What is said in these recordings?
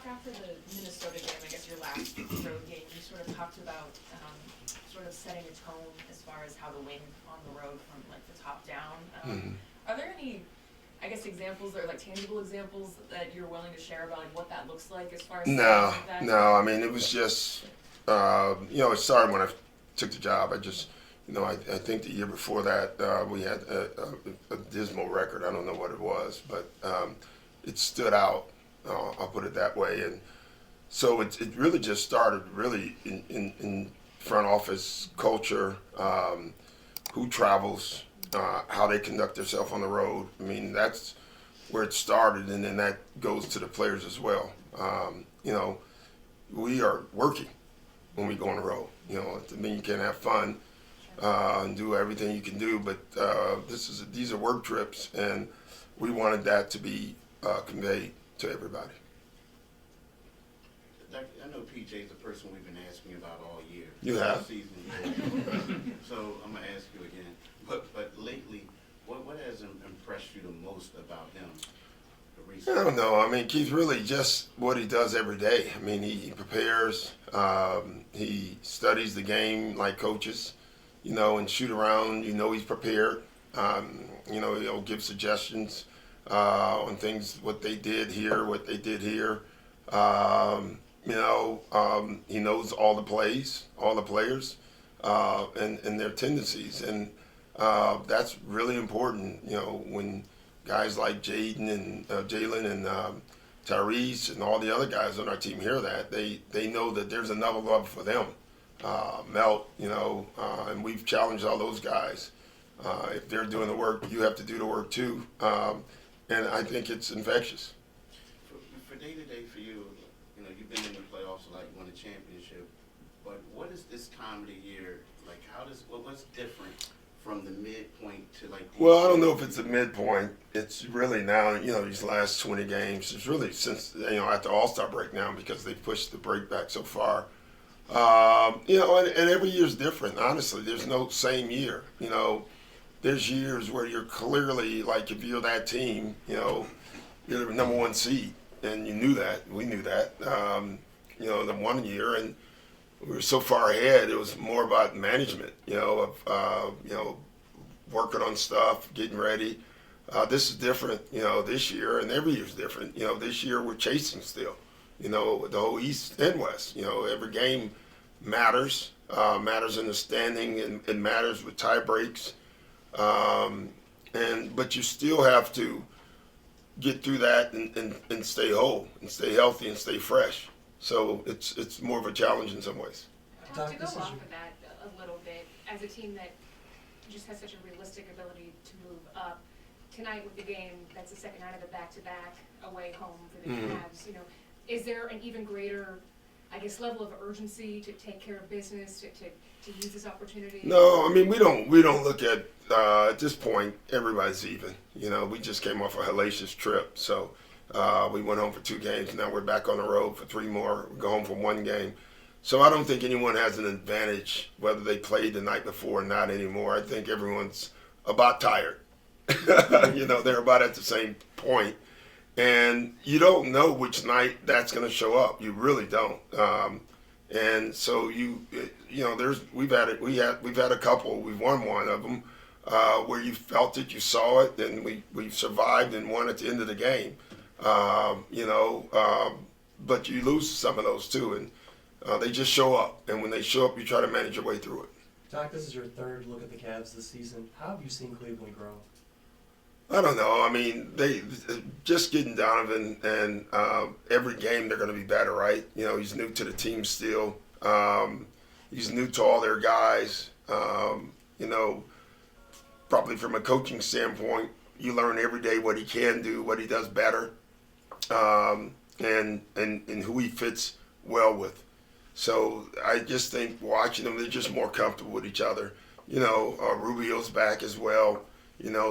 talk after the Minnesota game, I guess your last road game, you sort of talked about sort of setting a tone as far as how to win on the road from like the top down. Are there any, I guess, examples or like tangible examples that you're willing to share about like what that looks like as far as No, that? no. I mean, it was just, it started when I took the job. I think the year before that we had a dismal record. I don't know what it was, but it stood out. I'll put it that way. And so it really just started really in front office culture, who travels, how they conduct themselves on the road. I mean, that's where it started, and then that goes to the players as well. We are working when we go on the road. I mean, you can have fun and do everything you can do, but these are work trips, and we wanted that to be conveyed to everybody. I know PJ's the person we've been asking about all year. You have? Season. So I'm gonna ask you again. But lately, what has impressed you the most about him? I don't know. I mean, Keith, really just what he does every day. I mean, he prepares. He studies the game like coaches, and shoot around. He's prepared. He'll give suggestions on things, what they did here, what they did here. He knows all the plays, all the players, and their tendencies, and that's really important. When guys like Jalen and Tyrese and all the other guys on our team hear that, they know that there's another level for them. Melt, and we've challenged all those guys. If they're doing the work, you have to do the work too. And I think it's infectious. For day to day for you, you've been in the playoffs, like won a championship. But what is this time of the year like? What's different from the midpoint to like? Well, I don't know if it's a midpoint. It's really now, these last 20 games. It's really since after All-Star break now, because they pushed the break back so far. And every year's different. Honestly, there's no same year. There's years where you're clearly like, if you're that team, you're the number one seed, and you knew that. We knew that. The one year, and we were so far ahead. It was more about management, of working on stuff, getting ready. This is different, this year, and every year's different. This year we're chasing still. The whole East and West. Every game matters. Matters in the standing, and it matters with tie breaks. But you still have to get through that and stay whole and stay healthy and stay fresh. So it's more of a challenge in some ways. To go off of that a little bit, as a team that just has such a realistic ability to move up, tonight with the game, that's the second night of a back-to-back away home for the Cavs. Is there an even greater, level of urgency to take care of business, to use this opportunity? No, I mean we don't look at this point everybody's even. We just came off a hellacious trip, so we went home for 2 games. Now we're back on the road for 3 more. We go home for 1 game. So I don't think anyone has an advantage whether they played the night before or not anymore. I think everyone's about tired. They're about at the same point. And you don't know which night that's going to show up. You really don't. And so we've had a couple. We've won one of them where you felt it, you saw it, and we survived and won at the end of the game. But you lose some of those too, and they just show up. And when they show up, you try to manage your way through it. Doc, this is your 3rd look at the Cavs this season. How have you seen Cleveland grow? I don't know. I mean, they just getting Donovan, and every game they're going to be better, right? He's new to the team still. He's new to all their guys. Probably from a coaching standpoint, you learn every day what he can do, what he does better, and who he fits well with. So I just think watching them, they're just more comfortable with each other. Rubio's back as well.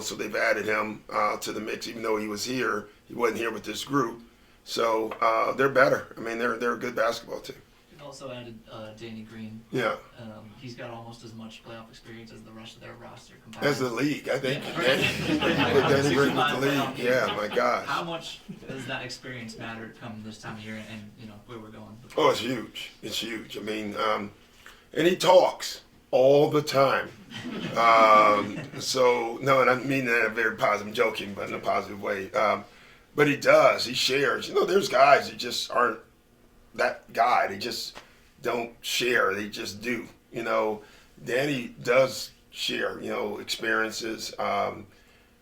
So they've added him to the mix, even though he was here. He wasn't here with this group. So they're better. I mean, they're a good basketball team. also added Danny Green. Yeah. He's got almost as much playoff experience as the rest of their roster combined. As the league, I think. Yeah. Danny Green with the league. Yeah, my gosh. How much does that experience matter come this time of year and where we're going? Oh, it's huge. It's huge. I mean, and he talks all the time. So, no, and I mean that in a very positive, I'm joking, but in a positive way. But he does. He shares. There's guys that just aren't that guy. They just don't share. They just do. Danny does share, experiences, and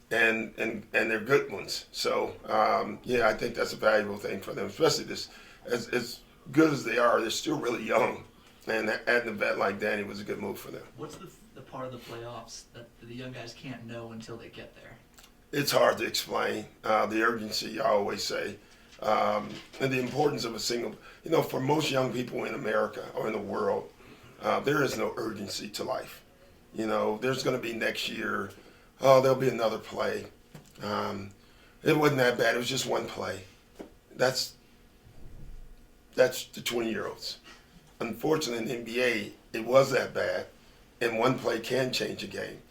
they're good ones. So, I think that's a valuable thing for them, especially this, as good as they are, they're still really young. And adding a vet like Danny was a good move for them. What's the part of the playoffs that the young guys can't know until they get there? It's hard to explain. The urgency, I always say, and the importance of a single. For most young people in America or in the world, there is no urgency to life. There's going to be next year. Oh, there'll be another play. It wasn't that bad. It was just one play. That's the 20-year-olds. Unfortunately, in the NBA, it was that bad, and one play can change a game,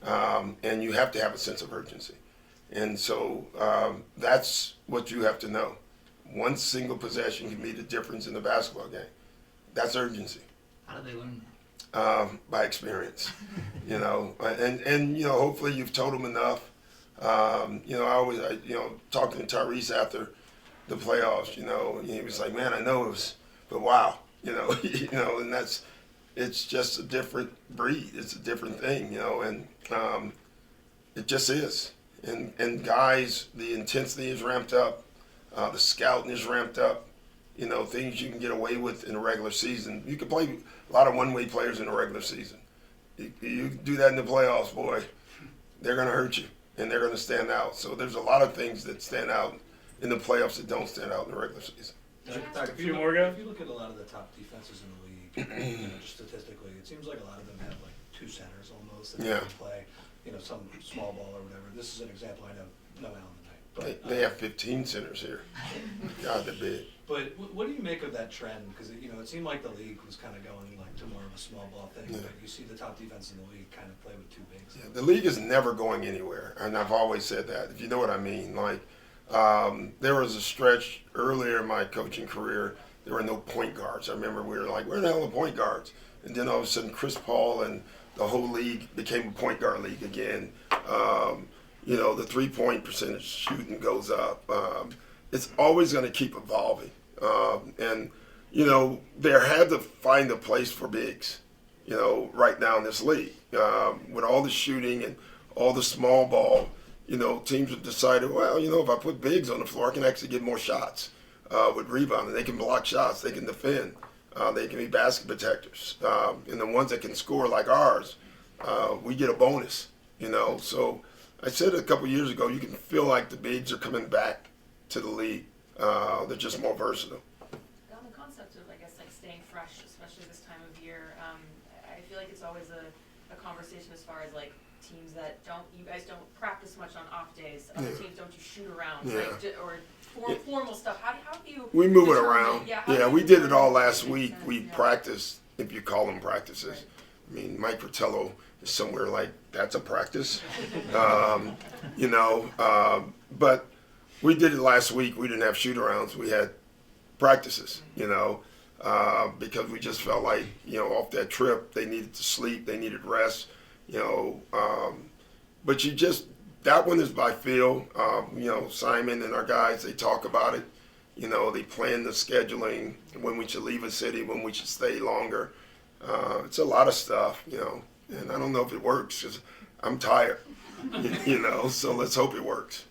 and you have to have a sense of urgency. And so that's what you have to know. One single possession can be the difference in the basketball game. That's urgency. How do they learn that? By experience, and hopefully you've told them enough. Talking to Tyrese after the playoffs, he was like, man, I know it was, but wow. And it's just a different breed. It's a different thing, and it just is. And guys, the intensity is ramped up, the scouting is ramped up. Things you can get away with in the regular season. You can play a lot of one-way players in the regular season. You do that in the playoffs, boy, they're going to hurt you, and they're going to stand out. So there's a lot of things that stand out in the playoffs that don't stand out in the regular season. If you look at a lot of the top defenses in the league, just statistically, it seems like a lot of them have like two centers almost that can play, some small ball or whatever. This is an example. I know no Allen tonight, but They have 15 centers here. God, they're big. But what do you make of that trend? Because it seemed like the league was kind of going like to more of a small ball thing, but you see the top defense in the league kind of play with two bigs. Yeah, the league is never going anywhere, and I've always said that. If you know what I mean, there was a stretch earlier in my coaching career, there were no point guards. I remember we were like, where the hell are the point guards? And then all of a sudden Chris Paul and the whole league became a point guard league again. The 3-point percentage shooting goes up. It's always going to keep evolving. There had to find a place for bigs, right now in this league. With all the shooting and all the small ball, teams have decided, well, if I put bigs on the floor, I can actually get more shots with rebounding. They can block shots. They can defend. They can be basket protectors. And the ones that can score like ours, we get a bonus, So I said a couple years ago, you can feel like the bigs are coming back to the league. They're just more versatile. On the concept of, staying fresh, especially this time of year, I feel like it's always a conversation as far as, teams that you guys don't practice much on off days. Other teams don't do shoot arounds, or formal stuff. How do you? We move it determine- around. how do you We did it all determine last what makes week. sense? We practiced, if you call them practices. I mean, Mike Fratello is somewhere like, that's a practice. But we did it last week. We didn't have shoot arounds. We had practices, because we just felt like, off that trip, they needed to sleep, they needed rest, but that one is by feel. Simon and our guys, they talk about it. They plan the scheduling, when we should leave a city, when we should stay longer. It's a lot of stuff, and I don't know if it works because I'm tired, so let's hope it works.